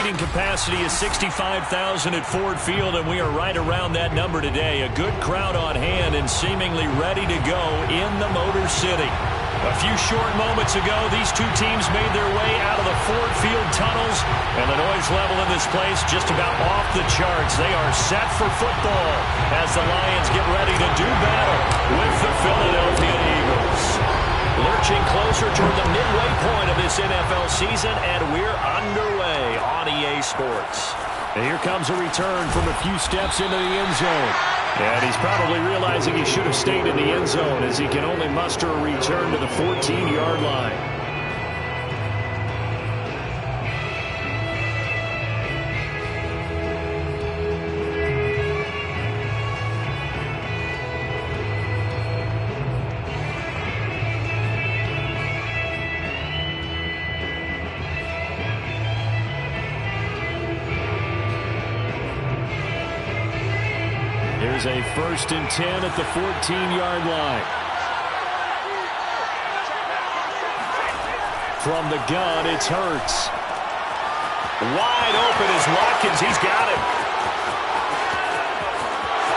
seating capacity is 65,000 at Ford Field, and we are right around that number today. A good crowd on hand and seemingly ready to go in the Motor City. A few short moments ago, these two teams made their way out of the Ford Field tunnels, and the noise level in this place just about off the charts. They are set for football as the Lions get ready to do battle with the Philadelphia Eagles. Lurching closer toward the midway point of this NFL season, and we're underway on EA Sports. And here comes a return from a few steps into the end zone. And he's probably realizing he should have stayed in the end zone as he can only muster a return to the 14-yard line. Here's a 1st and 10 at the 14-yard line. From the gun, it's Hurts. Wide open is Watkins. He's got it.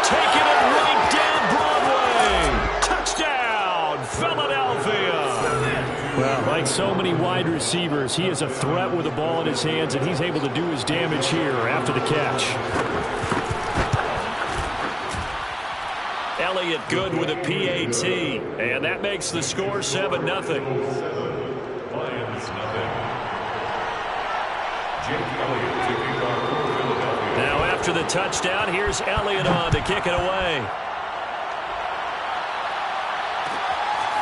Taking it right down Broadway. Touchdown, Philadelphia. Well, like so many wide receivers, he is a threat with the ball in his hands, and he's able to do his damage here after the catch. Elliott good with a PAT, and that makes the score 7-0. Now after the touchdown, here's Elliott on to kick it away.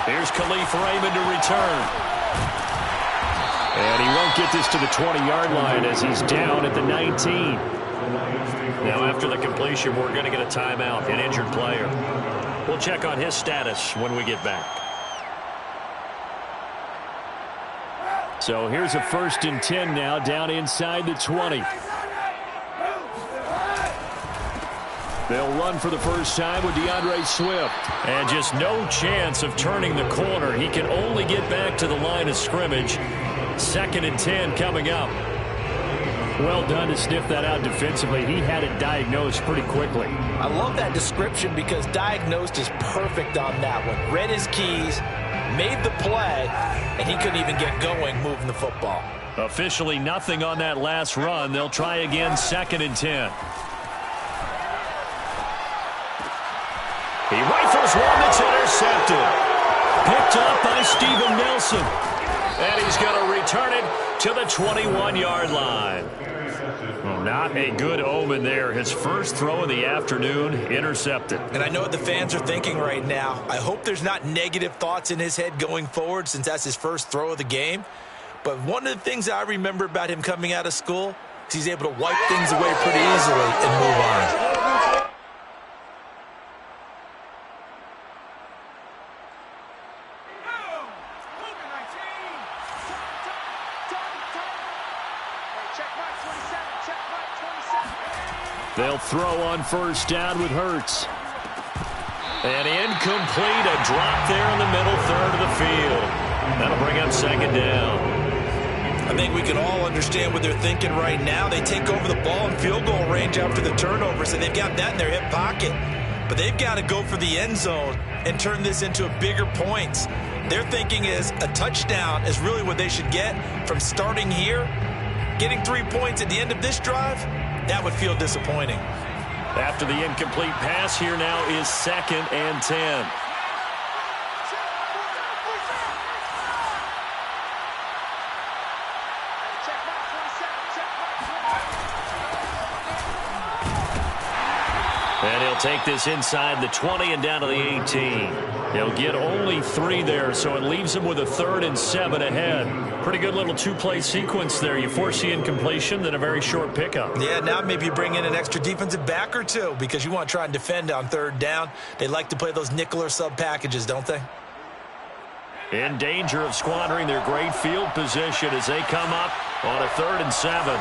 Here's Khalif Raymond to return. And he won't get this to the 20-yard line as he's down at the 19. Now after the completion, we're going to get a timeout, an injured player. We'll check on his status when we get back. So here's a 1st and 10 now down inside the 20. They'll run for the first time with DeAndre Swift. And just no chance of turning the corner. He can only get back to the line of scrimmage. 2nd and 10 coming up. Well done to sniff that out defensively. He had it diagnosed pretty quickly. I love that description because diagnosed is perfect on that one. Read his keys, made the play, and he couldn't even get going moving the football. Officially nothing on that last run. They'll try again 2nd and 10. He rifles one that's intercepted. Picked up by Steven Nelson. And he's going to return it to the 21-yard line. Well, not a good omen there. His first throw of the afternoon intercepted. And I know what the fans are thinking right now. I hope there's not negative thoughts in his head going forward since that's his first throw of the game. But one of the things I remember about him coming out of school is he's able to wipe things away pretty easily and move on. They'll throw on first down with Hurts. And incomplete, a drop there in the middle third of the field. That'll bring up 2nd down. I think we can all understand what they're thinking right now. They take over the ball in field goal range after the turnover, so they've got that in their hip pocket. But they've got to go for the end zone and turn this into a bigger points. Their thinking is a touchdown is really what they should get from starting here. Getting 3 points at the end of this drive, that would feel disappointing. After the incomplete pass, here now is 2nd and 10. And he'll take this inside the 20 and down to the 18. He'll get only 3 there, so it leaves him with a 3rd and 7 ahead. Pretty good little 2-play sequence there. You force the incompletion, then a very short pickup. Yeah, now maybe you bring in an extra defensive back or two because you want to try and defend on 3rd down. They like to play those nickel or sub packages, don't they? In danger of squandering their great field position as they come up on a 3rd and 7.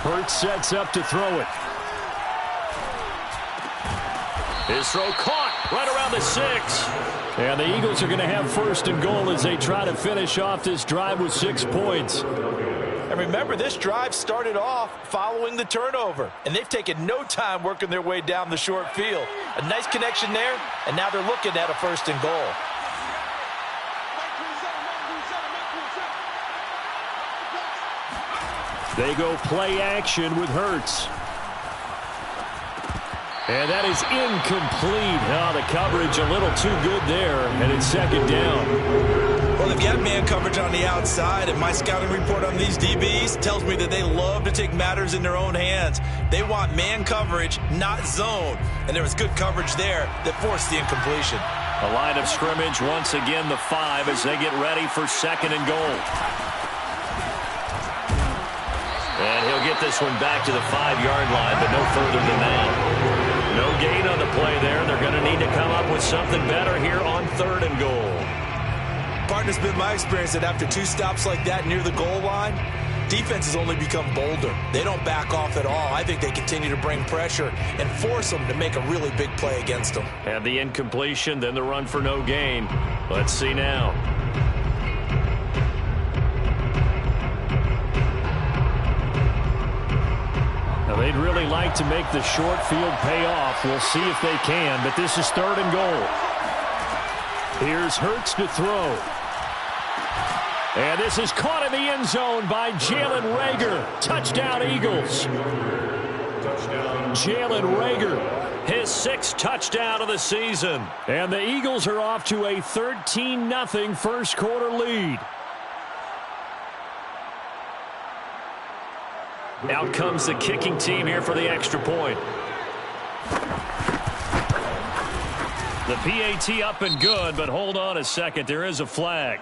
Hurts sets up to throw it. His throw caught. right around the 6. And the Eagles are going to have first and goal as they try to finish off this drive with 6 points. And remember, this drive started off following the turnover, and they've taken no time working their way down the short field. A nice connection there, and now they're looking at a first and goal. They go play action with Hurts. And that is incomplete. Oh, the coverage a little too good there, and it's second down. Well, they've got man coverage on the outside, and my scouting report on these DBs tells me that they love to take matters in their own hands. They want man coverage, not zone. And there was good coverage there that forced the incompletion. A line of scrimmage, once again the 5 as they get ready for second and goal. And he'll get this one back to the 5-yard line, but no further than that. No gain on the play there. They're going to need to come up with something better here on third and goal. Partner's been my experience that after 2 stops like that near the goal line, defenses only become bolder. They don't back off at all. I think they continue to bring pressure and force them to make a really big play against them. And the incompletion, then the run for no gain. Let's see now. Now, they'd really like to make the short field pay off. We'll see if they can, but this is third and goal. Here's Hurts to throw. And this is caught in the end zone by Jalen Reagor. Touchdown, Eagles. Jalen Reagor, his 6th touchdown of the season. And the Eagles are off to a 13-0 first quarter lead. Out comes the kicking team here for the extra point. The PAT up and good, but hold on a second. There is a flag.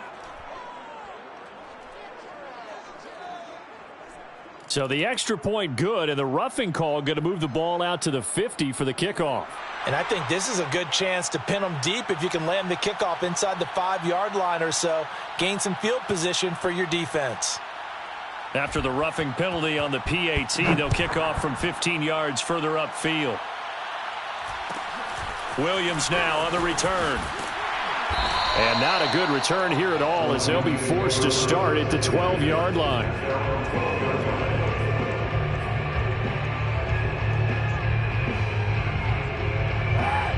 So the extra point good, and the roughing call going to move the ball out to the 50 for the kickoff. And I think this is a good chance to pin them deep if you can land the kickoff inside the 5-yard line or so. Gain some field position for your defense. After the roughing penalty on the PAT, they'll kick off from 15 yards further upfield. Williams now on the return. And not a good return here at all as they'll be forced to start at the 12-yard line.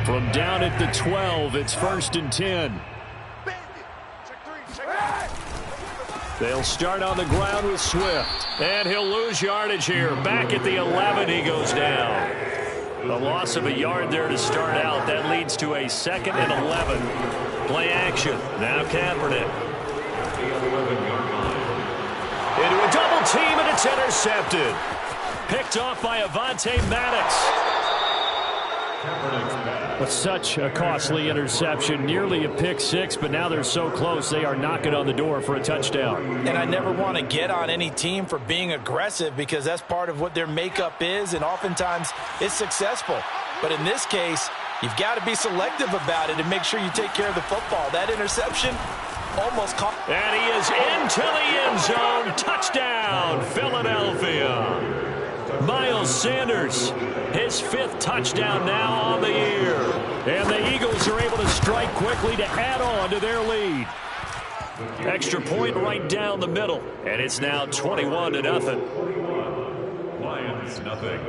From down at the 12, it's 1st and 10. They'll start on the ground with Swift. And he'll lose yardage here. Back at the 11, he goes down. A loss of a yard there to start out. That leads to a 2nd and 11. Play action. Now Kaepernick. Into a double team, and it's intercepted. Picked off by Avonte Maddox. Such a costly interception, nearly a pick 6, but now they're so close they are knocking on the door for a touchdown. And I never want to get on any team for being aggressive because that's part of what their makeup is, and oftentimes it's successful. But in this case, you've got to be selective about it and make sure you take care of the football. That interception almost caught. And he is into the end zone. Touchdown, Philadelphia. Miles Sanders, his 5th touchdown now on the year. And the Eagles are able to strike quickly to add on to their lead. Extra point right down the middle. And it's now 21-0. Lions nothing.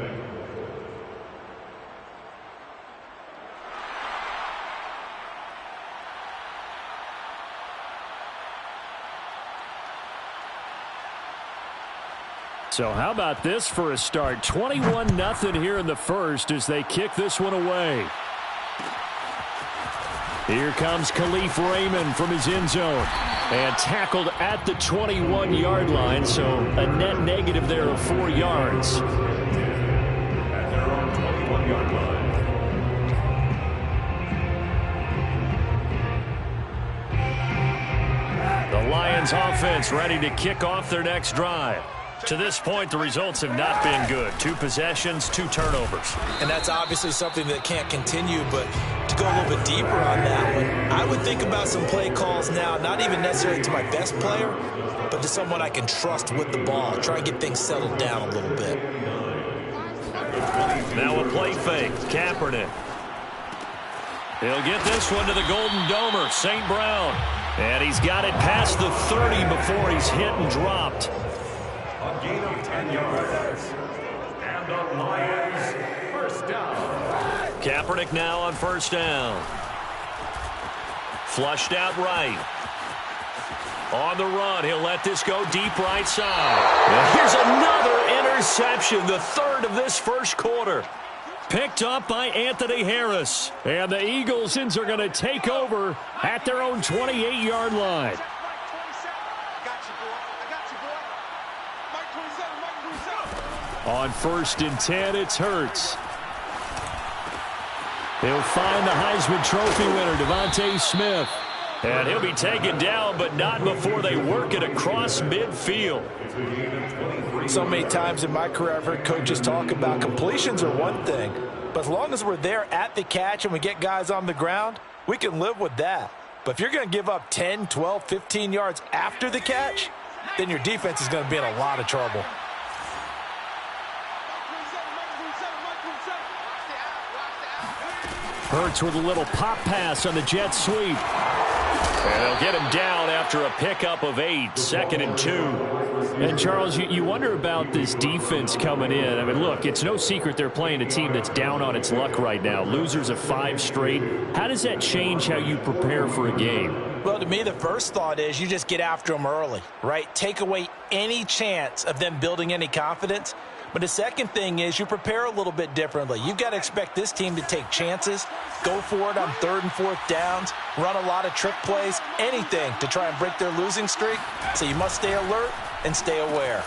So how about this for a start? 21-0 here in the first as they kick this one away. Here comes Khalif Raymond from his end zone. And tackled at the 21-yard line, so a net negative there of 4 yards. At their own 21-yard line. The Lions offense ready to kick off their next drive. To this point, the results have not been good. 2 possessions, 2 turnovers. And that's obviously something that can't continue, but to go a little bit deeper on that one, I would think about some play calls now, not even necessarily to my best player, but to someone I can trust with the ball. Try and get things settled down a little bit. Now a play fake. Kaepernick. He'll get this one to the Golden Domer, St. Brown. And he's got it past the 30 before he's hit and dropped. A gain of 10 yards. And the Lions first down. Kaepernick now on first down. Flushed out right. On the run, he'll let this go deep right side. And here's another interception, the third of this first quarter. Picked up by Anthony Harris. And the Eaglesons are going to take over at their own 28-yard line. On 1st and 10, it's Hurts. He'll find the Heisman Trophy winner, DeVonta Smith. And he'll be taken down, but not before they work it across midfield. So many times in my career, I've heard coaches talk about completions are one thing, but as long as we're there at the catch and we get guys on the ground, we can live with that. But if you're going to give up 10, 12, 15 yards after the catch, then your defense is going to be in a lot of trouble. Hurts with a little pop pass on the jet sweep. And they'll get him down after a pickup of 8, 2nd and 2. And, Charles, you wonder about this defense coming in. I mean, look, it's no secret they're playing a team that's down on its luck right now. Losers of 5 straight. How does that change how you prepare for a game? Well, to me, the first thought is you just get after them early, right? Take away any chance of them building any confidence. But the second thing is you prepare a little bit differently. You've got to expect this team to take chances, go for it on 3rd and 4th downs, run a lot of trick plays, anything to try and break their losing streak. So you must stay alert and stay aware.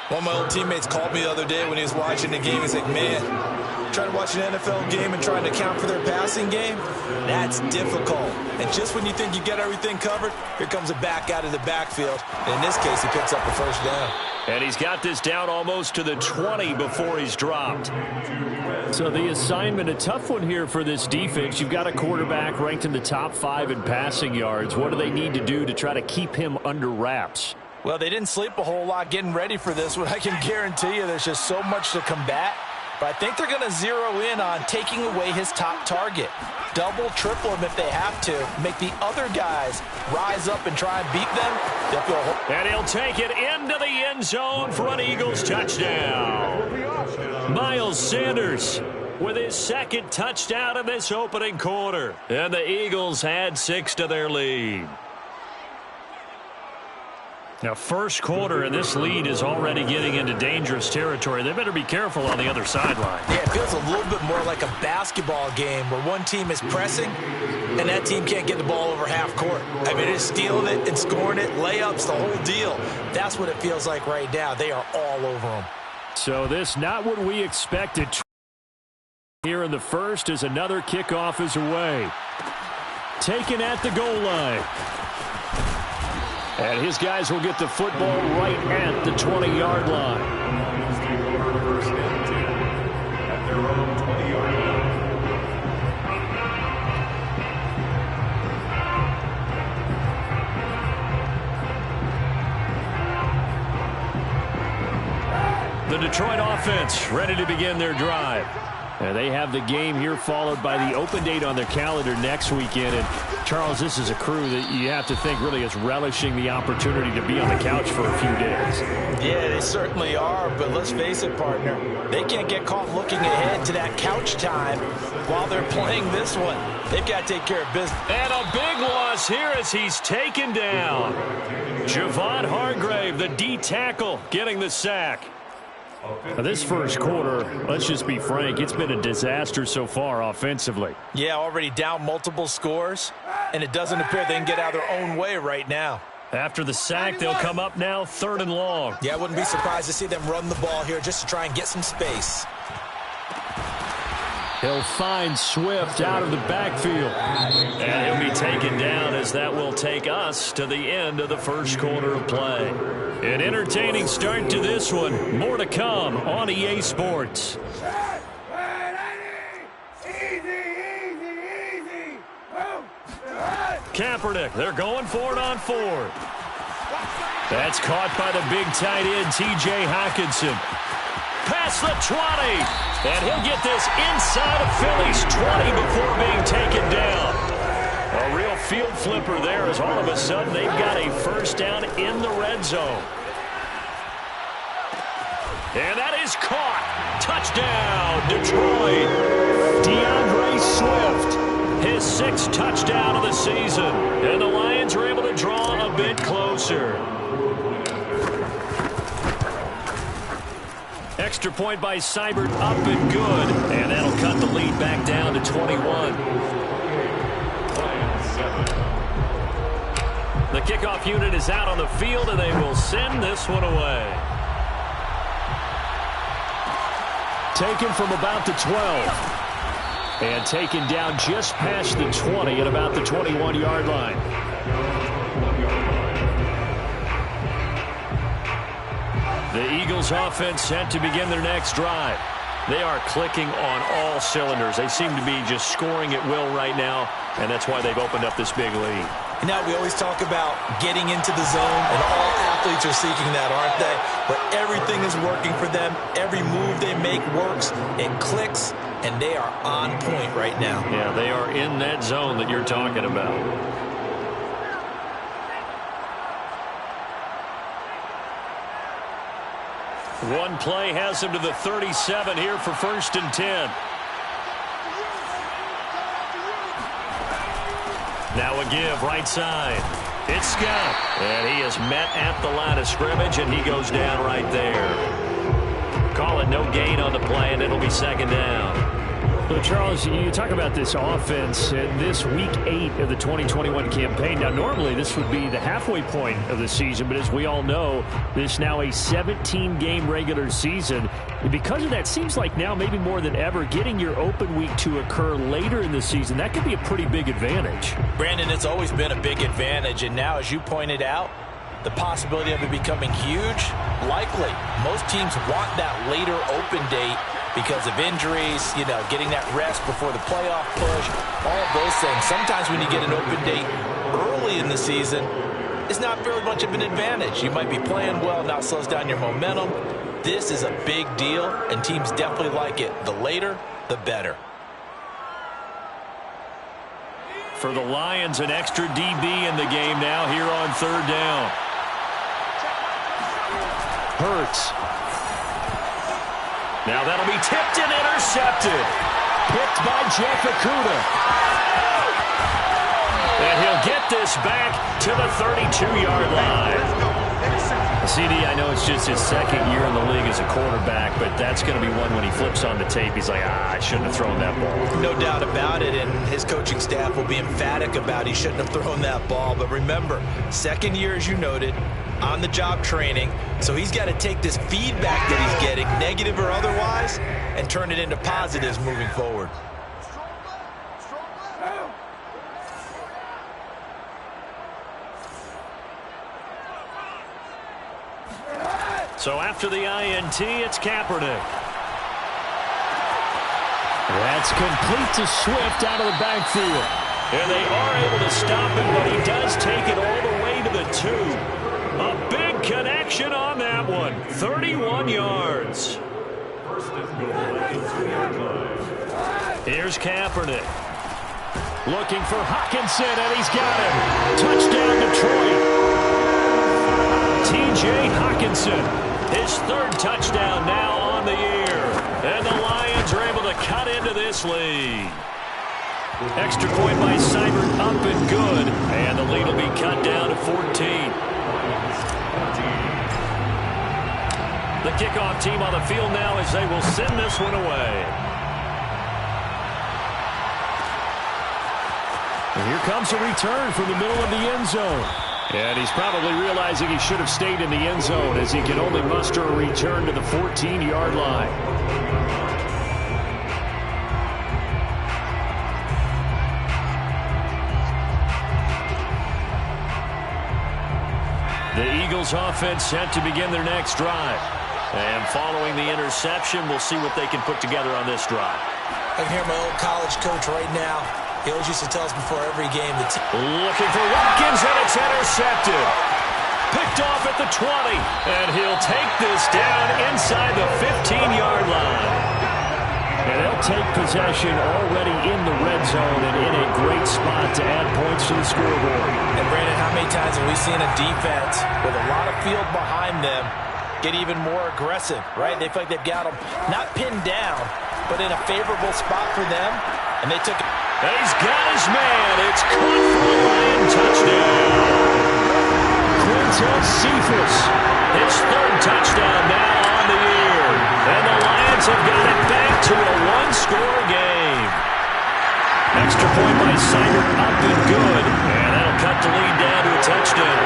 One of my old teammates called me the other day when he was watching the game. He's like, man, trying to watch an NFL game and trying to account for their passing game, that's difficult. And just when you think you get everything covered, here comes a back out of the backfield. And in this case, he picks up a first down. And he's got this down almost to the 20 before he's dropped. So the assignment, a tough one here for this defense. You've got a quarterback ranked in the top 5 in passing yards. What do they need to do to try to keep him under wraps? Well, they didn't sleep a whole lot getting ready for this one. I can guarantee you there's just so much to combat. But I think they're going to zero in on taking away his top target. Double, triple him if they have to. Make the other guys rise up and try and beat them. And he'll take it into the end zone for an Eagles touchdown. Miles Sanders with his 2nd touchdown in this opening quarter. And the Eagles add 6 to their lead. Now, first quarter, and this lead is already getting into dangerous territory. They better be careful on the other sideline. Yeah, it feels a little bit more like a basketball game where one team is pressing and that team can't get the ball over half court. I mean, it's stealing it and scoring it, layups, the whole deal. That's what it feels like right now. They are all over them. So this not what we expected. Here in the first as another kickoff is away. Taken at the goal line. And his guys will get the football right at the 20-yard line. First and 10 at their own 20-yard line. The Detroit offense ready to begin their drive. And they have the game here followed by the open date on their calendar next weekend. And, Charles, this is a crew that you have to think really is relishing the opportunity to be on the couch for a few days. Yeah, they certainly are. But let's face it, partner, they can't get caught looking ahead to that couch time while they're playing this one. They've got to take care of business. And a big loss here as he's taken down. Javon Hargrave, the D tackle, getting the sack. Now, this first quarter, let's just be frank, it's been a disaster so far offensively. Yeah, already down multiple scores, and it doesn't appear they can get out of their own way right now. After the sack, they'll come up now 3rd and long. Yeah, I wouldn't be surprised to see them run the ball here just to try and get some space. He'll find Swift out of the backfield. And he'll be taken down as that will take us to the end of the first quarter of play. An entertaining start to this one. More to come on EA Sports. Kaepernick, they're going for it on 4. That's caught by the big tight end, T.J. Hockenson. past the 20. And he'll get this inside of Philly's 20 before being taken down. A real field flipper there as all of a sudden they've got a first down in the red zone. And that is caught. Touchdown, Detroit. DeAndre Swift, his 6th touchdown of the season. And the Lions are able to draw a bit closer. Extra point by Seibert, up and good. And that'll cut the lead back down to 21. The kickoff unit is out on the field, and they will send this one away. Taken from about the 12. And taken down just past the 20 at about the 21-yard line. The Eagles offense set to begin their next drive. They are clicking on all cylinders. They seem to be just scoring at will right now, and that's why they've opened up this big lead. Now, we always talk about getting into the zone, and all athletes are seeking that, aren't they? But everything is working for them. Every move they make works. It clicks, and they are on point right now. Yeah, they are in that zone that you're talking about. One play has him to the 37 here for 1st and 10. Now a give right side. It's Scott. And he is met at the line of scrimmage, and he goes down right there. Call it no gain on the play, and it'll be 2nd down. So, Charles, you talk about this offense in this Week 8 of the 2021 campaign. Now, normally this would be the halfway point of the season, but as we all know, this is now a 17-game regular season. And because of that, seems like now maybe more than ever, getting your open week to occur later in the season, that could be a pretty big advantage. Brandon, it's always been a big advantage, and now, as you pointed out, the possibility of it becoming huge, likely. Most teams want that later open date because of injuries, getting that rest before the playoff push, all of those things. Sometimes when you get an open date early in the season, it's not very much of an advantage. You might be playing well, now it slows down your momentum. This is a big deal, and teams definitely like it. The later, the better. For the Lions, an extra DB in the game now here on 3rd down. Hurts. Now that'll be tipped and intercepted. Picked by Jeff Okudah. And he'll get this back to the 32-yard line. CD, I know it's just his 2nd year in the league as a quarterback, but that's going to be one when he flips on the tape. He's like, I shouldn't have thrown that ball. No doubt about it, and his coaching staff will be emphatic about he shouldn't have thrown that ball. But remember, 2nd year, as you noted, on-the-job training, so he's got to take this feedback that he's getting, negative or otherwise, and turn it into positives moving forward. So after the INT, it's Kaepernick. That's complete to Swift out of the backfield. And they are able to stop him, but he does take it all the way to the 2. A big connection on that one. 31 yards. Here's Kaepernick. Looking for Hockenson, and he's got him. Touchdown, Detroit. T.J. Hockenson. His 3rd touchdown now on the year. And the Lions are able to cut into this lead. Extra point by Seibert, up and good. And the lead will be cut down to 14. The kickoff team on the field now as they will send this one away. And here comes a return from the middle of the end zone. And he's probably realizing he should have stayed in the end zone as he can only muster a return to the 14-yard line. The Eagles offense set to begin their next drive. And following the interception, we'll see what they can put together on this drive. I can hear my old college coach right now. He always used to tell us before every game. Looking for Watkins, and it's intercepted. Picked picked off at the 20. And he'll take this down inside the 15-yard line. And they'll take possession already in the red zone and in a great spot to add points to the scoreboard. And Brandon, how many times have we seen a defense with a lot of field behind them get even more aggressive, right? They feel like they've got them not pinned down, but in a favorable spot for them. And they took it. He's got his man. It's caught for a Lion touchdown. Quintez Cephus, his third touchdown now on the year. And the Lions have got it back to a one-score game. Extra point by Simon up and good. And that'll cut the lead down to a touchdown.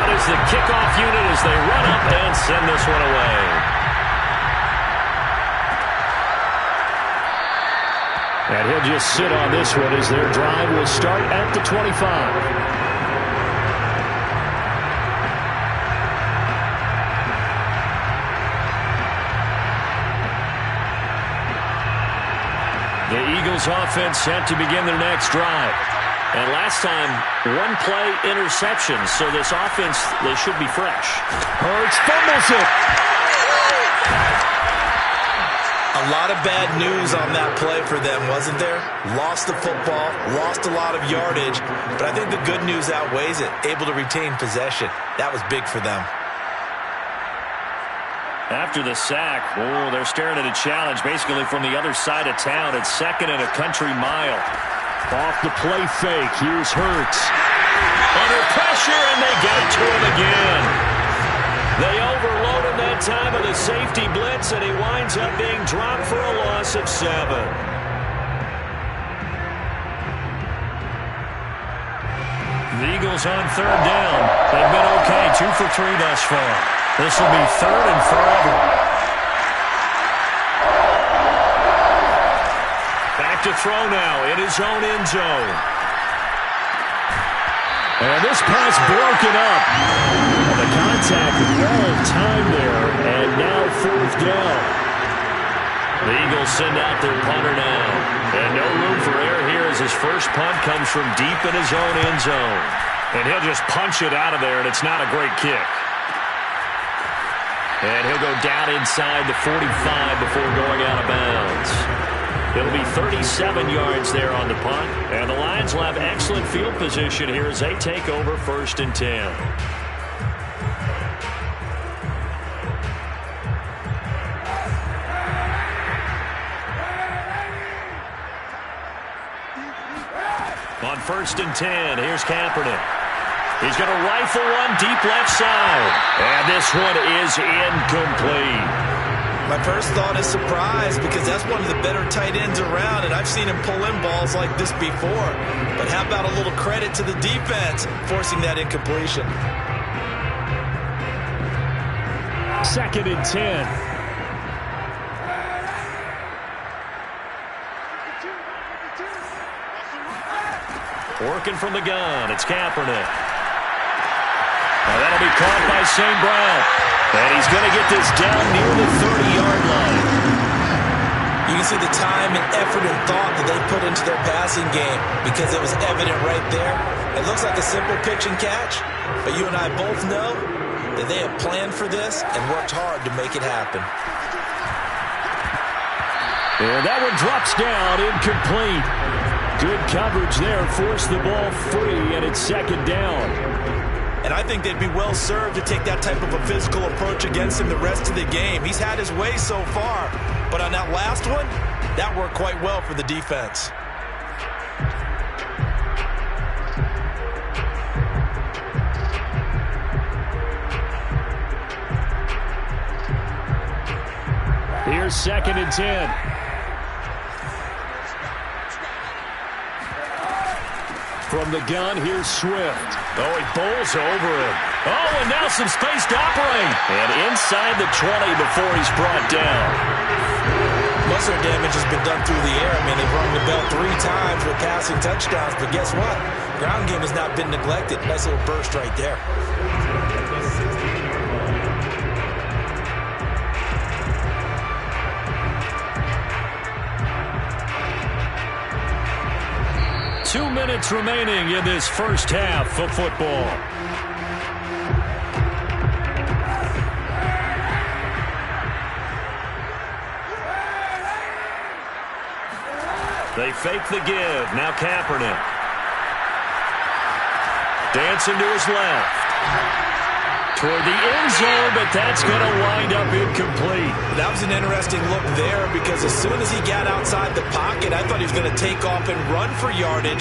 Out is the kickoff unit as they run up and send this one away. And he'll just sit on this one as their drive will start at the 25. The Eagles offense set to begin their next drive. And last time, one play interception, so this offense, they should be fresh. Hurts fumbles it. A lot of bad news on that play for them, wasn't there? Lost the football, lost a lot of yardage, but I think the good news outweighs it. Able to retain possession. That was big for them. After the sack, they're staring at a challenge basically from the other side of town. It's second and a country mile. Off the play fake, here's Hurts. Under pressure, and they got to him again. They overload him that time with a safety blitz, and he winds up being dropped for a loss of 7. The Eagles on third down. They've been okay, 2 for 3 thus far. This will be third and forever. Back to throw now in his own end zone. And this pass broken up. The contact all time there, and now fourth down. The Eagles send out their punter now. And no room for error here as his first punt comes from deep in his own end zone. And he'll just punch it out of there, and it's not a great kick. And he'll go down inside the 45 before going out of bounds. It'll be 37 yards there on the punt. And the Lions will have excellent field position here as they take over 1st and 10. On 1st and 10, here's Kaepernick. He's going to rifle one deep left side. And this one is incomplete. My first thought is surprise because that's one of the better tight ends around, and I've seen him pull in balls like this before. But how about a little credit to the defense forcing that incompletion? 2nd and 10. Working from the gun, it's Kaepernick. Now that'll be caught by St. Brown. And he's going to get this down near the 30-yard line. You can see the time and effort and thought that they put into their passing game because it was evident right there. It looks like a simple pitch and catch, but you and I both know that they have planned for this and worked hard to make it happen. And that one drops down, incomplete. Good coverage there, forced the ball free, and it's 2nd down. And I think they'd be well served to take that type of a physical approach against him the rest of the game. He's had his way so far, but on that last one, that worked quite well for the defense. Here's 2nd and 10. From the gun, here's Swift. Oh, he bowls over him. Oh, and now some space to operate. And inside the 20 before he's brought down. Most of their damage has been done through the air. I mean, they've rung the bell 3 times with passing touchdowns, but guess what? Ground game has not been neglected. Nice little burst right there. 2 minutes remaining in this first half of football. They fake the give. Now Kaepernick. Dancing to his left. Toward the end zone, but that's going to wind up incomplete. That was an interesting look there because as soon as he got outside the pocket, I thought he was going to take off and run for yardage.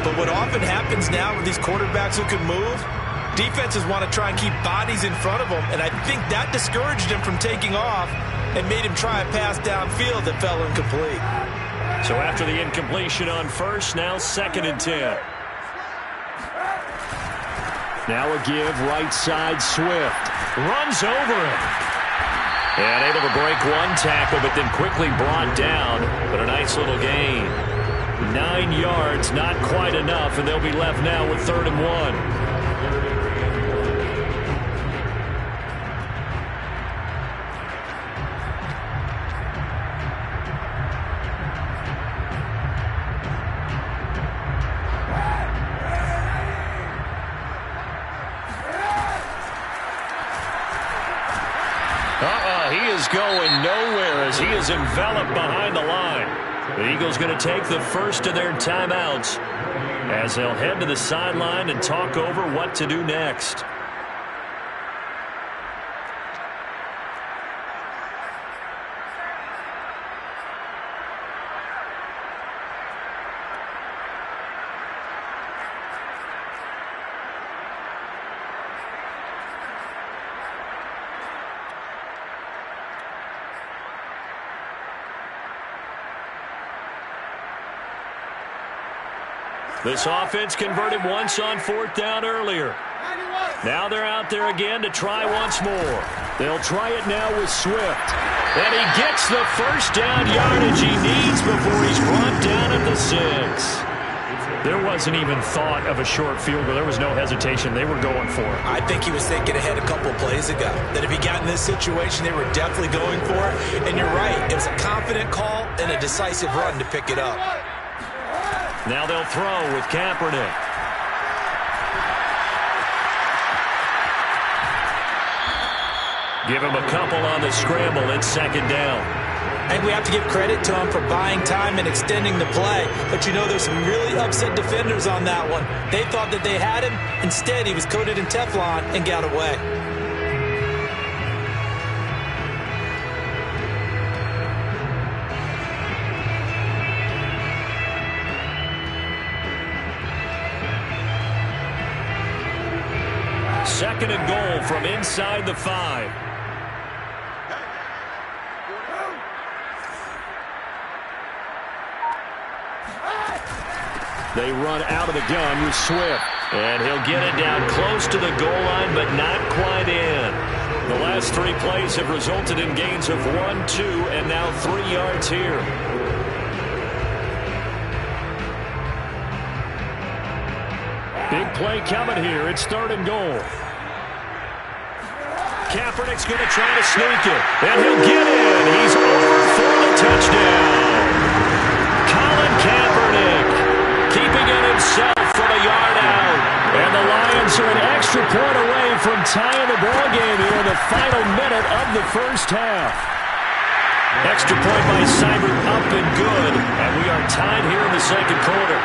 But what often happens now with these quarterbacks who can move, defenses want to try and keep bodies in front of them, and I think that discouraged him from taking off and made him try a pass downfield that fell incomplete. So after the incompletion on first, now 2nd and 10. Now a give, right side, Swift. Runs over him. And able to break one tackle, but then quickly brought down. But a nice little gain. 9 yards, not quite enough, and they'll be left now with 3rd and 1. He is going nowhere as he is enveloped behind the line. The Eagles going to take the first of their timeouts as they'll head to the sideline and talk over what to do next. This offense converted once on 4th down earlier. Now they're out there again to try once more. They'll try it now with Swift. And he gets the first down yardage he needs before he's brought down at the 6. There wasn't even thought of a short field goal. There was no hesitation. They were going for it. I think he was thinking ahead a couple plays ago that if he got in this situation, they were definitely going for it. And you're right. It was a confident call and a decisive run to pick it up. Now they'll throw with Kaepernick. Give him a couple on the scramble. It's 2nd down. And we have to give credit to him for buying time and extending the play. But you know there's some really upset defenders on that one. They thought that they had him. Instead, he was coated in Teflon and got away. Second and goal from inside the 5. They run out of the gun with Swift. And he'll get it down close to the goal line, but not quite in. The last 3 plays have resulted in gains of 1, 2, and now 3 yards here. Big play coming here. It's 3rd and goal. Kaepernick's going to try to sneak it. And he'll get in. He's over for the touchdown. Colin Kaepernick keeping it himself from a yard out. And the Lions are an extra point away from tying the ball game here in the final minute of the first half. Extra point by Seibert up and good. And we are tied here in the 2nd quarter.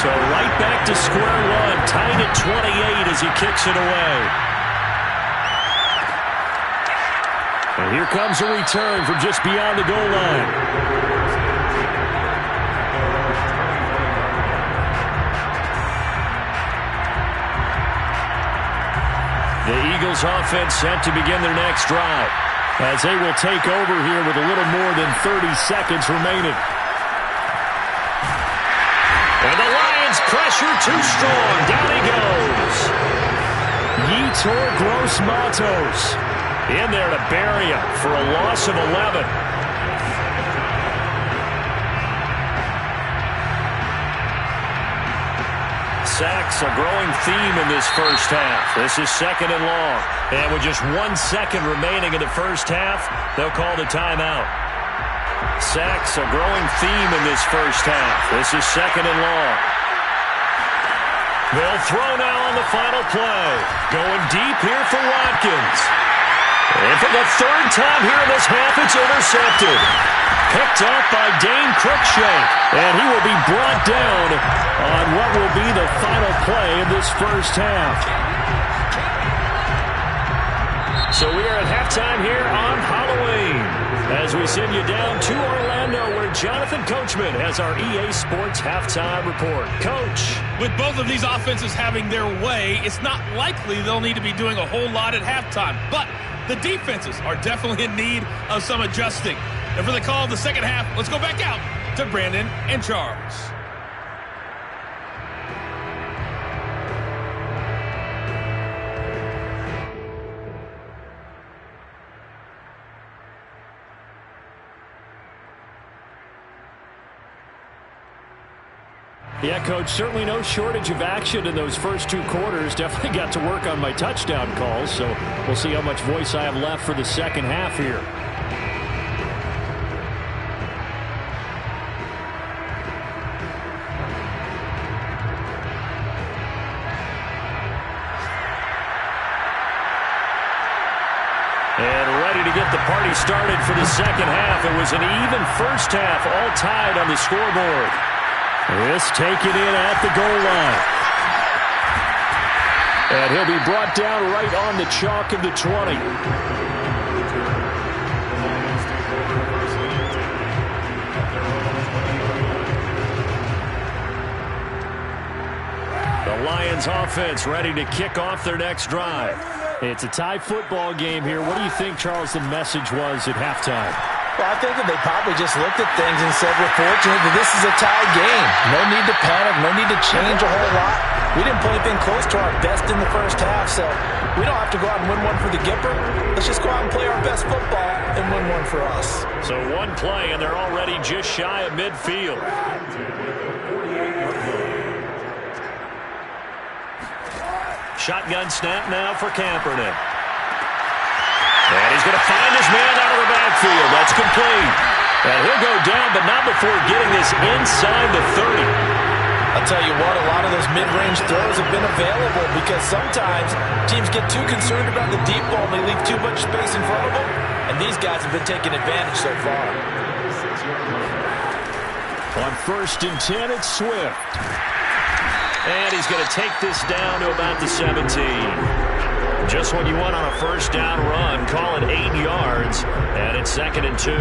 So right back to square one, tied at 28 as he kicks it away. And here comes a return from just beyond the goal line. The Eagles offense set to begin their next drive as they will take over here with a little more than 30 seconds remaining. And the Lions pressure too strong. Down he goes. Yetur Gross-Matos in there to bury him for a loss of 11. Sacks a growing theme in this first half. This is 2nd and long. And with just 1 second remaining in the first half, they'll call the timeout. Sacks a growing theme in this first half. This is 2nd and long. They'll throw now on the final play. Going deep here for Watkins. And for the 3rd time here in this half, it's intercepted. Picked off by Dane Cruikshank. And he will be brought down on what will be the final play of this first half. So we are at halftime here on Halloween as we send you down to Orlando where Jonathan Coachman has our EA Sports halftime report. Coach. With both of these offenses having their way, it's not likely they'll need to be doing a whole lot at halftime. But the defenses are definitely in need of some adjusting. And for the call of the second half, let's go back out to Brandon and Charles. Yeah, Coach, certainly no shortage of action in those first 2 quarters. Definitely got to work on my touchdown calls, so we'll see how much voice I have left for the second half here. And ready to get the party started for the second half. It was an even first half, all tied on the scoreboard. This taken in at the goal line. And he'll be brought down right on the chalk of the 20. The Lions offense ready to kick off their next drive. It's a tie football game here. What do you think, Charles, the message was at halftime? Well, I think that they probably just looked at things and said, we're fortunate that this is a tie game. No need to panic. No need to change a whole lot. We didn't play anything close to our best in the first half, so we don't have to go out and win one for the Gipper. Let's just go out and play our best football and win one for us. So one play, and they're already just shy of midfield. Shotgun snap now for Kaepernick. And he's going to find his man out of the backfield. That's complete. And he'll go down, but not before getting this inside the 30. I'll tell you what, a lot of those mid-range throws have been available because sometimes teams get too concerned about the deep ball and they leave too much space in front of them. And these guys have been taking advantage so far. On 1st and 10, it's Swift. And he's going to take this down to about the 17. Just what you want on a first down run. Call it 8 yards. And it's 2nd and 2.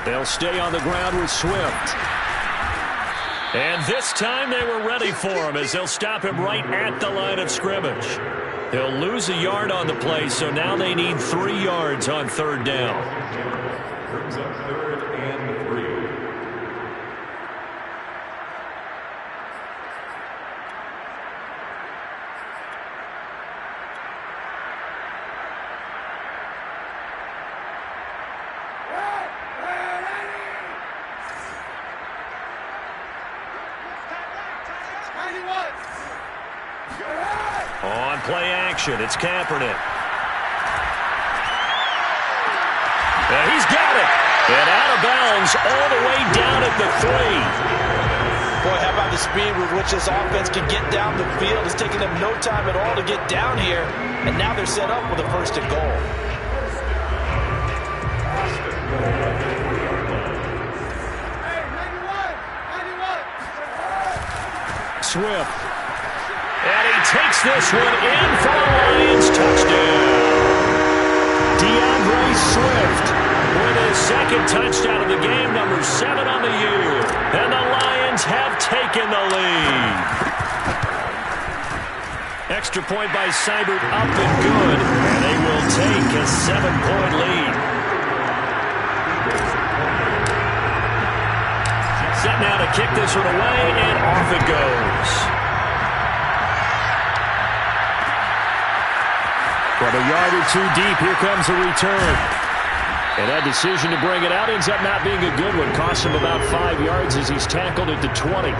They'll stay on the ground with Swift. And this time they were ready for him as they'll stop him right at the line of scrimmage. They'll lose a yard on the play, so now they need 3 yards on 3rd down. Brings up 3rd and 3. On play action, it's Kaepernick. And he's got it. And out of bounds all the way down at the 3. Boy, how about the speed with which this offense can get down the field? It's taking them no time at all to get down here. And now they're set up with a 1st and goal. Swift. And he takes this one in for a Lions touchdown. DeAndre Swift with his 2nd touchdown of the game, number 7 on the year. And the Lions have taken the lead. Extra point by Seibert up and good. And they will take a 7-point lead. Set now to kick this one away, and off it goes. From a yard or 2 deep, here comes a return. And that decision to bring it out ends up not being a good one. Costs him about 5 yards as he's tackled at the 20.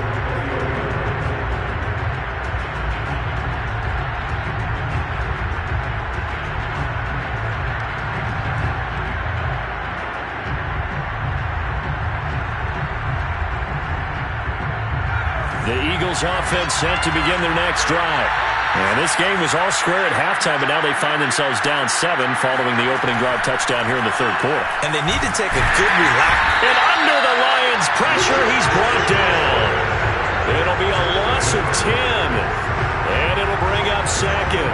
The Eagles offense set to begin their next drive. And this game was all square at halftime, but now they find themselves down 7 following the opening drive touchdown here in the third quarter. And they need to take a good relax. And under the Lions' pressure, he's brought down. It'll be a loss of 10. And it'll bring up second.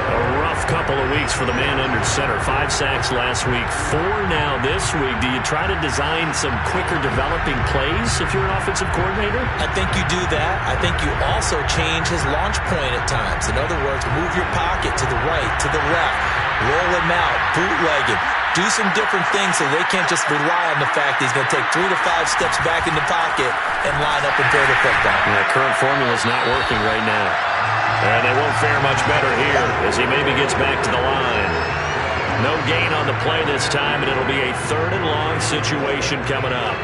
A rough couple of weeks for the man under center. 5 sacks last week, 4 now this week. Do you try to design some quicker developing plays if you're an offensive coordinator? I think you do that. I think you also change his launch point at times. In other words, move your pocket to the right, to the left, roll him out, bootleg him. Do some different things so they can't just rely on the fact that he's going to take 3 to 5 steps back in the pocket and line up and throw the football. Yeah, current formula is not working right now. And they won't fare much better here as he maybe gets back to the line. No gain on the play this time, and it'll be a 3rd and long situation coming up.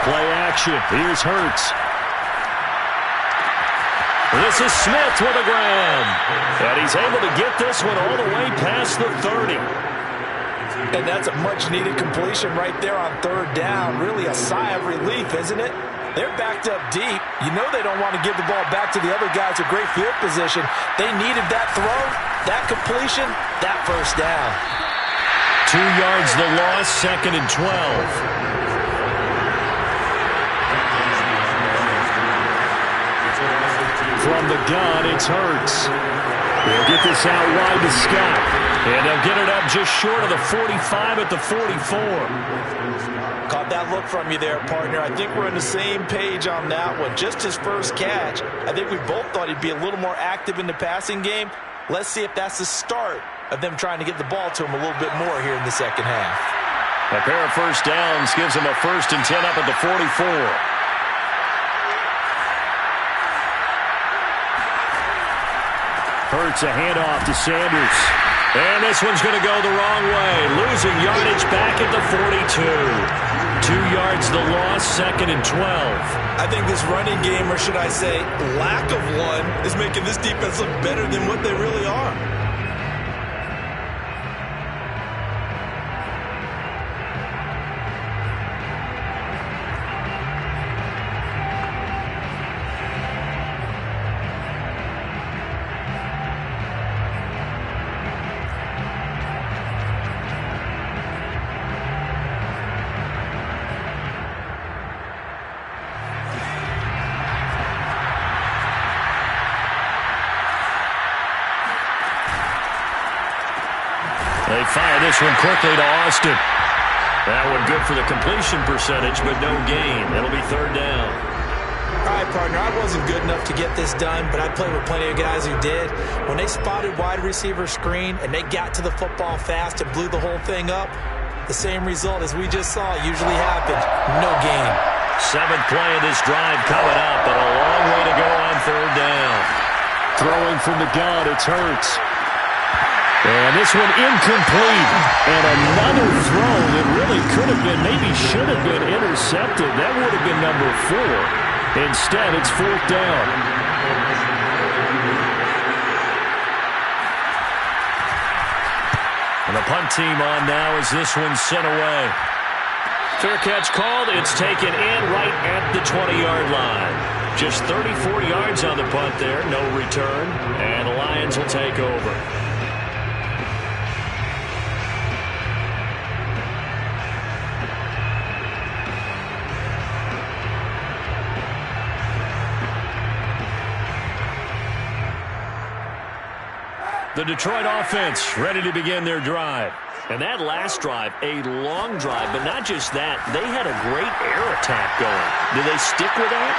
Play action. Here's Hurts. This is Smith with a grab. And he's able to get this one all the way past the 30. And that's a much-needed completion right there on 3rd down. Really a sigh of relief, isn't it? They're backed up deep. You know they don't want to give the ball back to the other guys with great field position. They needed that throw, that completion, that 1st down. 2 yards the loss, 2nd and 12. From the gun, it's Hurts. They'll get this out wide to Scott. And they'll get it up just short of the 45 at the 44. Caught that look from you there, partner. I think we're on the same page on that one. Just his first catch. I think we both thought he'd be a little more active in the passing game. Let's see if that's the start of them trying to get the ball to him a little bit more here in the second half. A pair of 1st downs gives him a 1st and 10 up at the 44. Hurts a handoff to Sanders. And this one's going to go the wrong way. Losing yardage back at the 42. 2 yards the loss, 2nd and 12. I think this running game, or should I say lack of one, is making this defense look better than what they really are. They fire this one quickly to Austin. That one good for the completion percentage, but no gain. It'll be 3rd down. All right, partner, I wasn't good enough to get this done, but I played with plenty of guys who did. When they spotted wide receiver screen and they got to the football fast and blew the whole thing up, the same result as we just saw usually happened. No gain. 7th play of this drive coming up, but a long way to go on 3rd down. Throwing from the gun, it's Hurts. And this one incomplete. And another throw that really could have been, maybe should have been intercepted. That would have been number 4. Instead, it's 4th down. And the punt team on now as this one's sent away. Fair catch called. It's taken in right at the 20-yard line. Just 34 yards on the punt there. No return. And the Lions will take over. The Detroit offense ready to begin their drive. And that last drive, a long drive, but not just that. They had a great air attack going. Do they stick with that?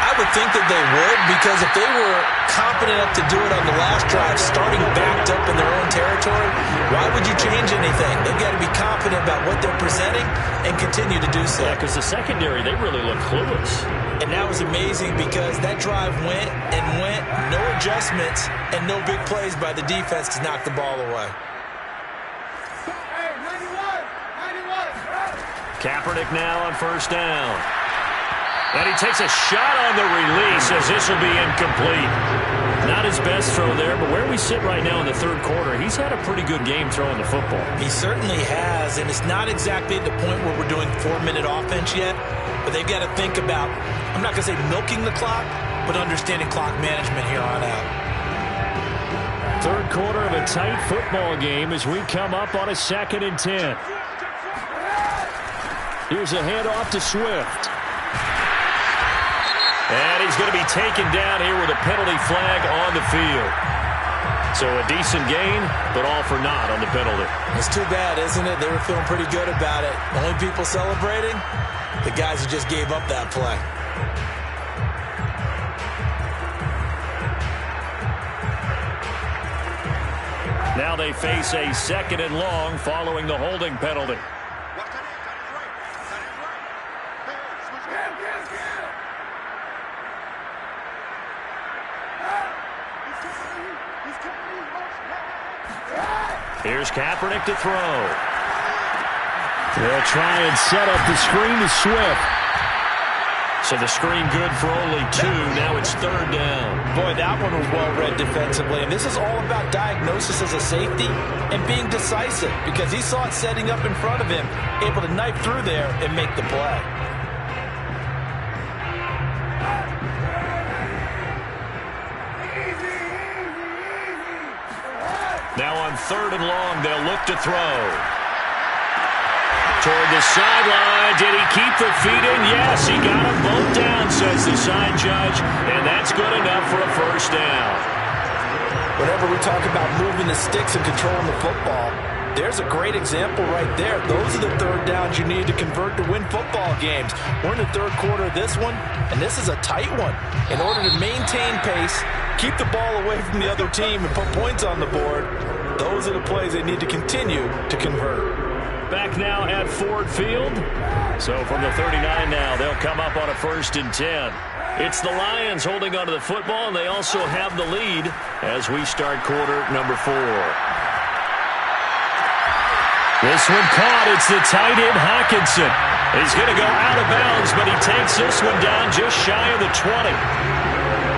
I would think that they would, because if they were confident enough to do it on the last drive, starting backed up in their own territory, why would you change anything? They've got to be confident about what they're presenting and continue to do so. Yeah, because the secondary, they really look clueless. And that was amazing because that drive went and went, no adjustments, and no big plays by the defense to knock the ball away. Kaepernick now on first down. And he takes a shot on the release as this will be incomplete. Not his best throw there, but where we sit right now in the third quarter, he's had a pretty good game throwing the football. He certainly has, and it's not exactly at the point where we're doing 4-minute offense yet, but they've got to think about, I'm not going to say milking the clock, but understanding clock management here on out. Third quarter of a tight football game as we come up on a 2nd and 10. Here's a handoff to Swift. And he's going to be taken down here with a penalty flag on the field. So a decent gain, but all for naught on the penalty. It's too bad, isn't it? They were feeling pretty good about it. Only people celebrating, the guys who just gave up that play. Now they face a 2nd and long following the holding penalty. Here's Kaepernick to throw. They'll try and set up the screen to Swift. So the screen good for only 2. Now it's 3rd down. Boy, that one was well read defensively. And this is all about diagnosis as a safety and being decisive, because he saw it setting up in front of him, able to knife through there and make the play. Now on 3rd and long, they'll look to throw. Toward the sideline. Did he keep the feet in? Yes, he got them both down, says the sign judge. And that's good enough for a first down. Whenever we talk about moving the sticks and controlling the football, there's a great example right there. Those are the 3rd downs you need to convert to win football games. We're in the 3rd quarter of this one, and this is a tight one. In order to maintain pace, keep the ball away from the other team, and put points on the board, those are the plays they need to continue to convert. Back now at Ford Field. So from the 39 now, they'll come up on a 1st and 10. It's the Lions holding onto the football, and they also have the lead as we start quarter number 4. This one caught. It's the tight end, Hockenson. He's going to go out of bounds, but he takes this one down just shy of the 20.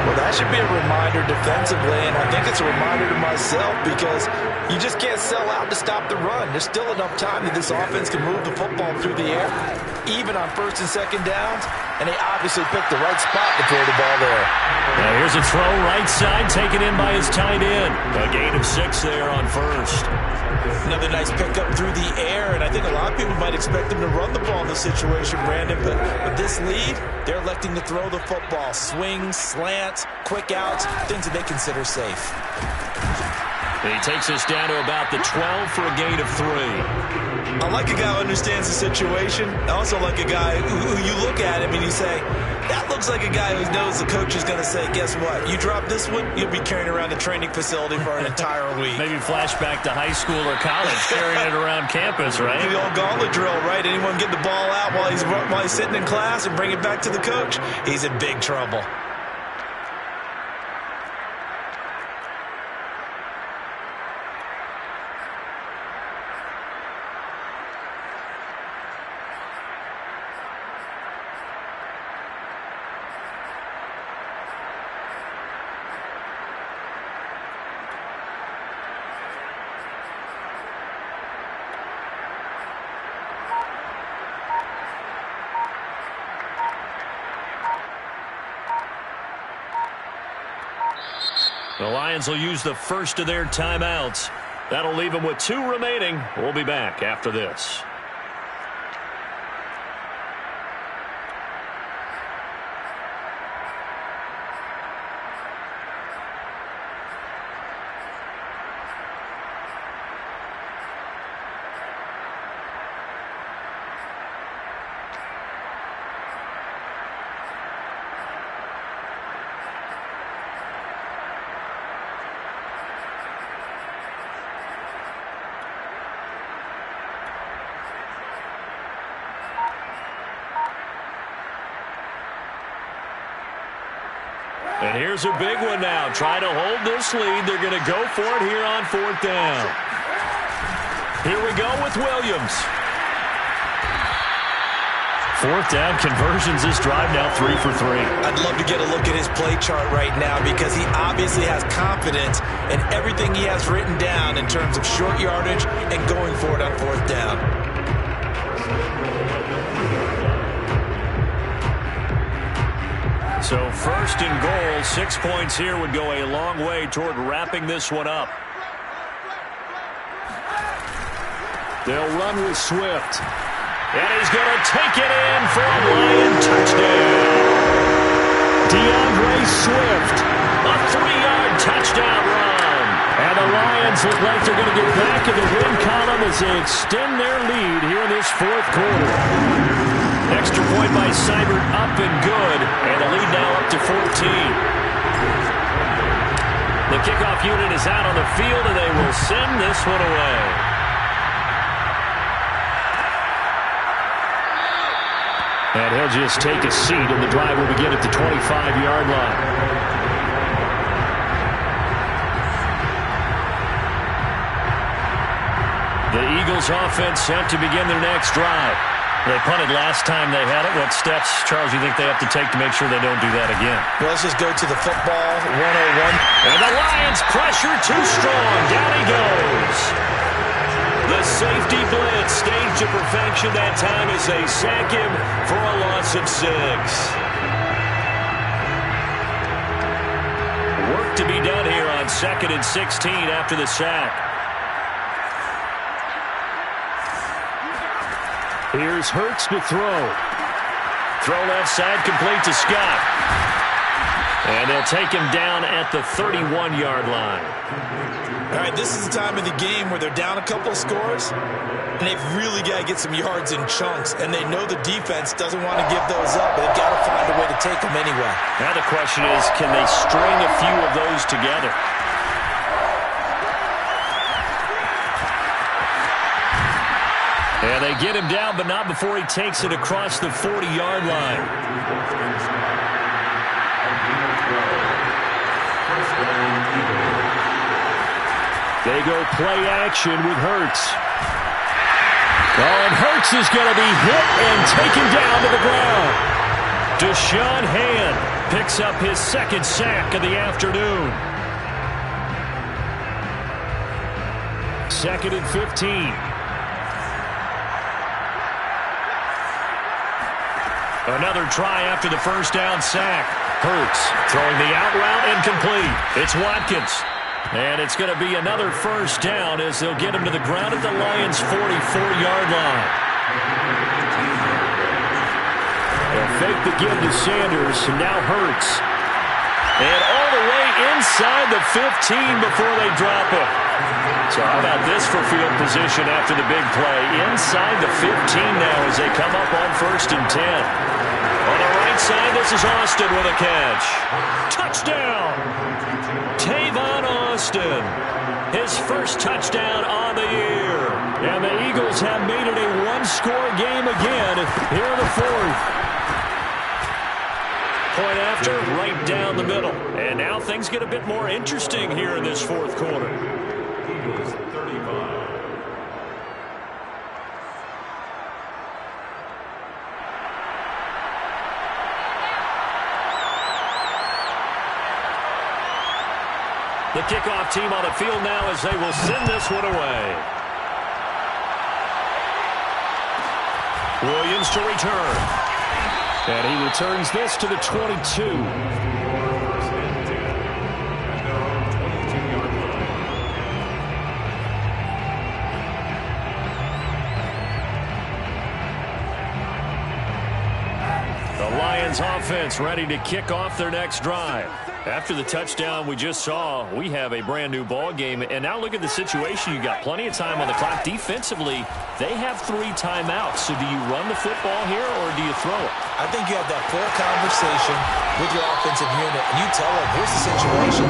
Well, that should be a reminder defensively, and I think it's a reminder to myself, because you just can't sell out to stop the run. There's still enough time that this offense can move the football through the air, even on 1st and 2nd downs, and they obviously picked the right spot to throw the ball there. Now here's a throw right side, taken in by his tight end. A gain of 6 there on 1st. Another nice pickup through the air, and I think a lot of people might expect them to run the ball in this situation, Brandon, but with this lead, they're electing to throw the football. Swings, slants, quick outs, things that they consider safe. And he takes us down to about the 12 for a gain of 3. I like a guy who understands the situation. I also like a guy who you look at him and you say, that looks like a guy who knows the coach is going to say, guess what? You drop this one, you'll be carrying around the training facility for an entire week. Maybe flashback to high school or college, carrying it around campus, right? The old gauntlet drill, right? Anyone get the ball out while he's sitting in class and bring it back to the coach? He's in big trouble. The Lions will use the first of their timeouts. That'll leave them with 2 remaining. We'll be back after this. And here's a big one now. Trying to hold this lead. They're going to go for it here on 4th down. Here we go with Williams. 4th down conversions this drive now 3 for 3. I'd love to get a look at his play chart right now because he obviously has confidence in everything he has written down in terms of short yardage and going for it on 4th down. So 1st and goal, 6 points here would go a long way toward wrapping this one up. They'll run with Swift. And he's going to take it in for a Lion touchdown. DeAndre Swift. A 3-yard touchdown run. And the Lions look like they're going to get back in the win column as they extend their lead here in this 4th quarter. Extra point by Seibert, up and good. And the lead now up to 14. The kickoff unit is out on the field, and they will send this one away. And he'll just take a seat, and the drive will begin at the 25-yard line. The Eagles offense set to begin their next drive. They punted last time they had it. What steps, Charles, you think they have to take to make sure they don't do that again? Well, let's just go to the football 101. And the Lions pressure too strong. Down he goes. The safety blitz staged to perfection that time as they sack him for a loss of 6. Work to be done here on 2nd and 16 after the sack. Here's Hurts to throw. Throw left side, complete to Scott. And they'll take him down at the 31-yard line. All right, this is the time of the game where they're down a couple of scores, and they've really got to get some yards in chunks, and they know the defense doesn't want to give those up, but they've got to find a way to take them anyway. Now the question is, can they string a few of those together? And they get him down, but not before he takes it across the 40-yard line. They go play action with Hurts. Oh, and Hurts is going to be hit and taken down to the ground. Deshaun Hand picks up his 2nd sack of the afternoon. 2nd and 15. Another try after the 1st down sack. Hurts throwing the out route incomplete. It's Watkins. And it's going to be another 1st down as they'll get him to the ground at the Lions' 44-yard line. They'll fake the give to Sanders, and now Hurts. And all the way inside the 15 before they drop him. So how about this for field position after the big play? Inside the 15 now as they come up on 1st and 10. On the right side, this is Austin with a catch. Touchdown! Tavon Austin. His 1st touchdown on the year. And the Eagles have made it a one-score game again here in the 4th. Point after, right down the middle. And now things get a bit more interesting here in this 4th quarter. Eagles 35. The kickoff team on the field now as they will send this one away. Williams to return. And he returns this to the 22. Offense ready to kick off their next drive. After the touchdown we just saw, we have a brand new ball game. And now look at the situation. You got plenty of time on the clock. Defensively, they have 3 timeouts. So do you run the football here or do you throw it? I think you have that full conversation with your offensive unit, and you tell them, here's the situation.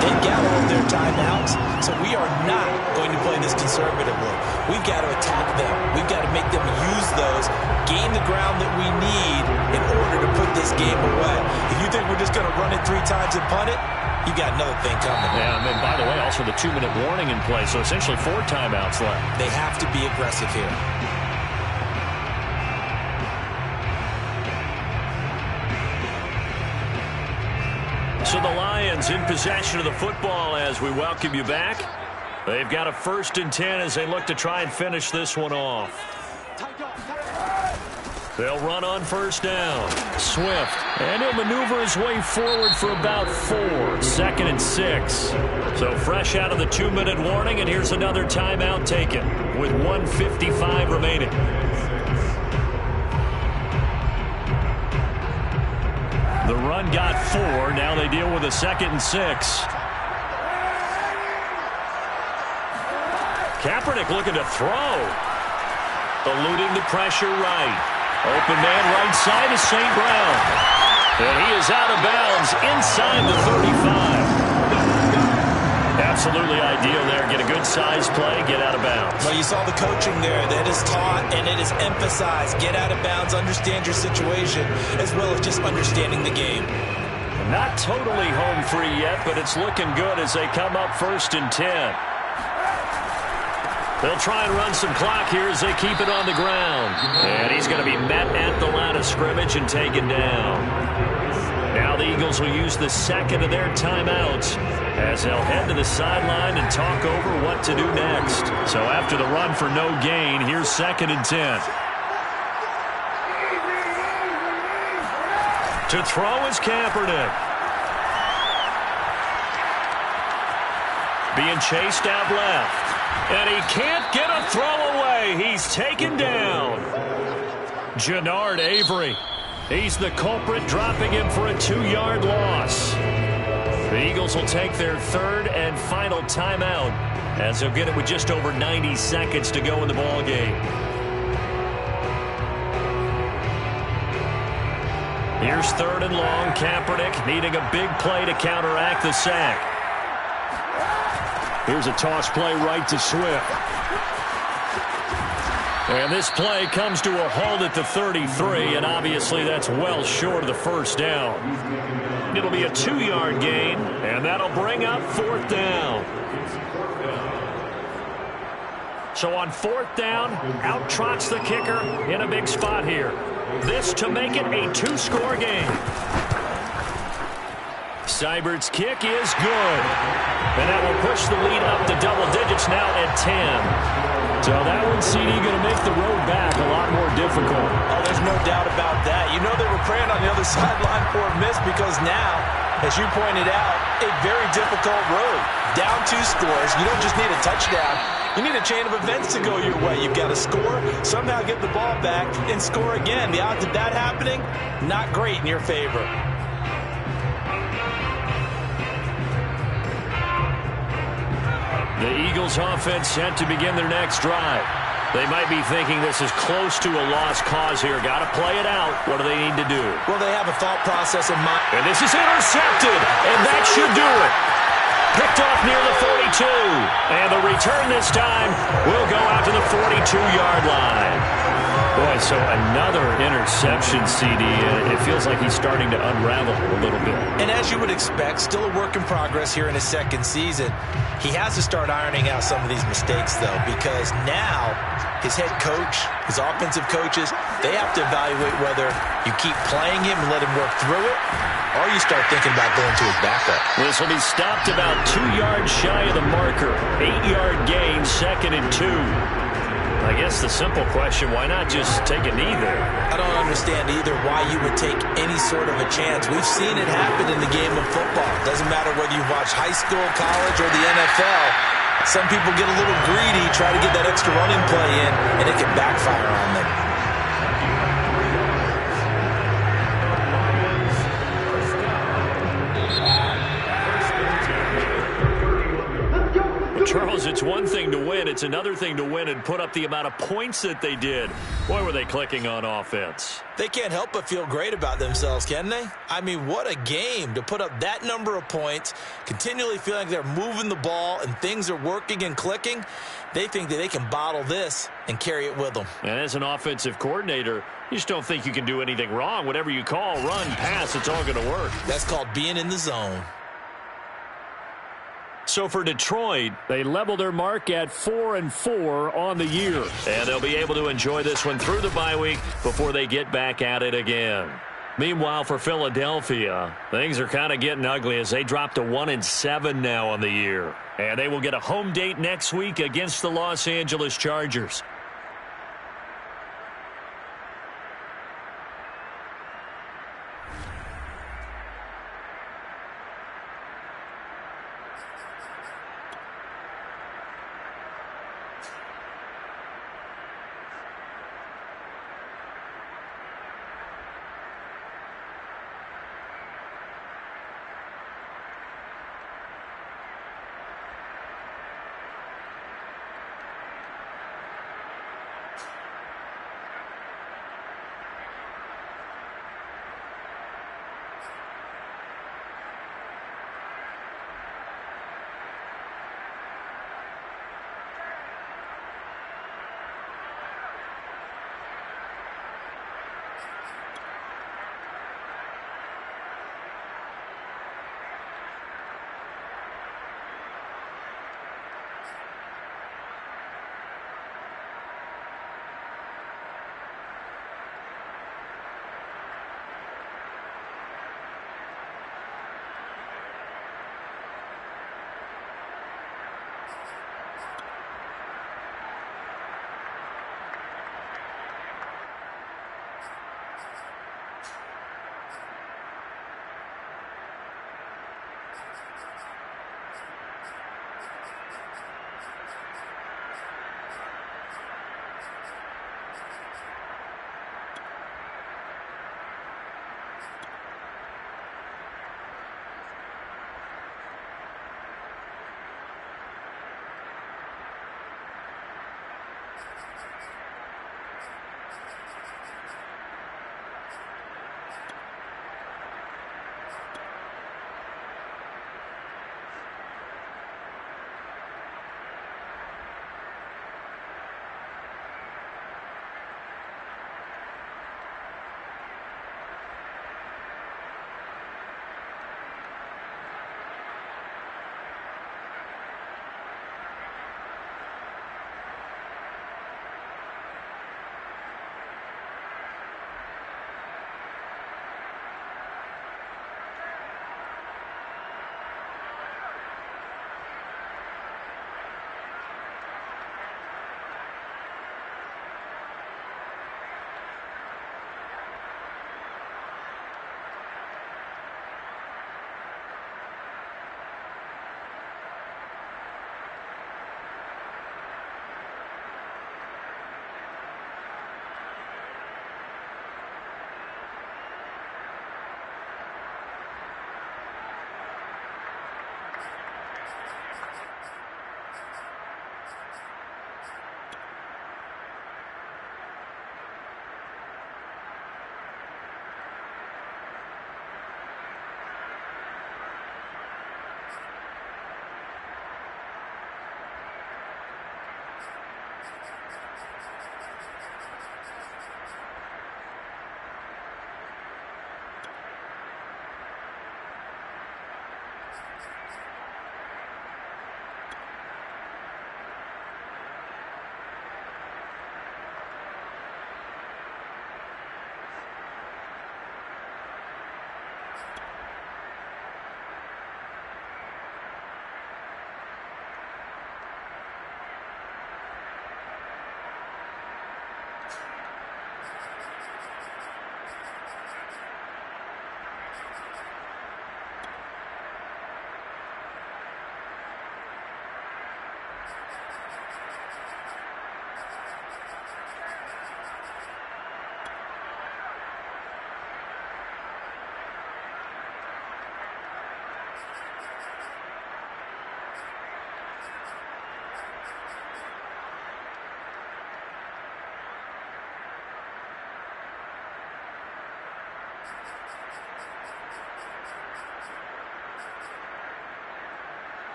They've got all of their timeouts, so we are not going to play this conservatively. We've got to attack them. We've got to make them use those, gain the ground that we need in order to put this game away. If you think we're just going to run it 3 times to punt it, you got another thing coming. Yeah, and then, by the way, also the 2-minute warning in play, so essentially 4 timeouts left. They have to be aggressive here. So the Lions in possession of the football as we welcome you back. They've got a 1st and 10 as they look to try and finish this one off. They'll run on 1st down. Swift. And he'll maneuver his way forward for about 4. 2nd and 6. So fresh out of the 2-minute warning, and here's another timeout taken with 1:55 remaining. The run got 4. Now they deal with a 2nd and 6. Kaepernick looking to throw. Eluding the pressure right. Open man right side is St. Brown. And he is out of bounds inside the 35. Absolutely ideal there. Get a good size play, get out of bounds. Well, you saw the coaching there that is taught and it is emphasized. Get out of bounds, understand your situation, as well as just understanding the game. Not totally home free yet, but it's looking good as they come up 1st and 10. They'll try and run some clock here as they keep it on the ground. And he's going to be met at the line of scrimmage and taken down. Now the Eagles will use the 2nd of their timeouts as they'll head to the sideline and talk over what to do next. So after the run for no gain, here's 2nd and 10. To throw is Kaepernick. Being chased out left. And he can't get a throw away. He's taken down. Jannard Avery. He's the culprit, dropping him for a 2-yard loss. The Eagles will take their 3rd and final timeout as they'll get it with just over 90 seconds to go in the ball game. Here's 3rd and long. Kaepernick needing a big play to counteract the sack. Here's a toss play right to Swift. And this play comes to a halt at the 33, and obviously that's well short of the 1st down. It'll be a 2-yard gain, and that'll bring up 4th down. So on 4th down, out trots the kicker in a big spot here. This to make it a 2-score game. Seibert's kick is good. And that will push the lead up to double digits now at 10. So that one, CD, going to make the road back a lot more difficult. Oh, there's no doubt about that. You know they were praying on the other sideline for a miss because now, as you pointed out, a very difficult road. Down 2 scores. You don't just need a touchdown. You need a chain of events to go your way. You've got to score, somehow get the ball back, and score again. The odds of that happening, not great in your favor. The Eagles offense set to begin their next drive. They might be thinking this is close to a lost cause here. Got to play it out. What do they need to do? Well, they have a thought process in mind. And this is intercepted, and that should do it. Picked off near the 42. And the return this time will go out to the 42-yard line. Boy, so another interception, CD. It feels like he's starting to unravel a little bit. And as you would expect, still a work in progress here in his 2nd season. He has to start ironing out some of these mistakes, though, because now his head coach, his offensive coaches, they have to evaluate whether you keep playing him and let him work through it, or you start thinking about going to his backup. This will be stopped about 2 yards shy of the marker. 8-yard gain, 2nd and 2. I guess the simple question, why not just take a knee there? I don't understand either why you would take any sort of a chance. We've seen it happen in the game of football. Doesn't matter whether you watch high school, college, or the NFL. Some people get a little greedy, try to get that extra running play in, and it can backfire on them. Charles, it's one thing to win. it's another thing to win and put up the amount of points that they did. Boy, were they clicking on offense. They can't help but feel great about themselves, can they? I mean, what a game to put up that number of points, continually feeling like they're moving the ball and things are working and clicking. They think that they can bottle this and carry it with them. And as an offensive coordinator, you just don't think you can do anything wrong. Whatever you call, run, pass, it's all going to work. That's called being in the zone. So for Detroit, they level their mark at 4-4 on the year. And they'll be able to enjoy this one through the bye week before they get back at it again. Meanwhile, for Philadelphia, things are kind of getting ugly as they drop to 1-7 now on the year. And they will get a home date next week against the Los Angeles Chargers.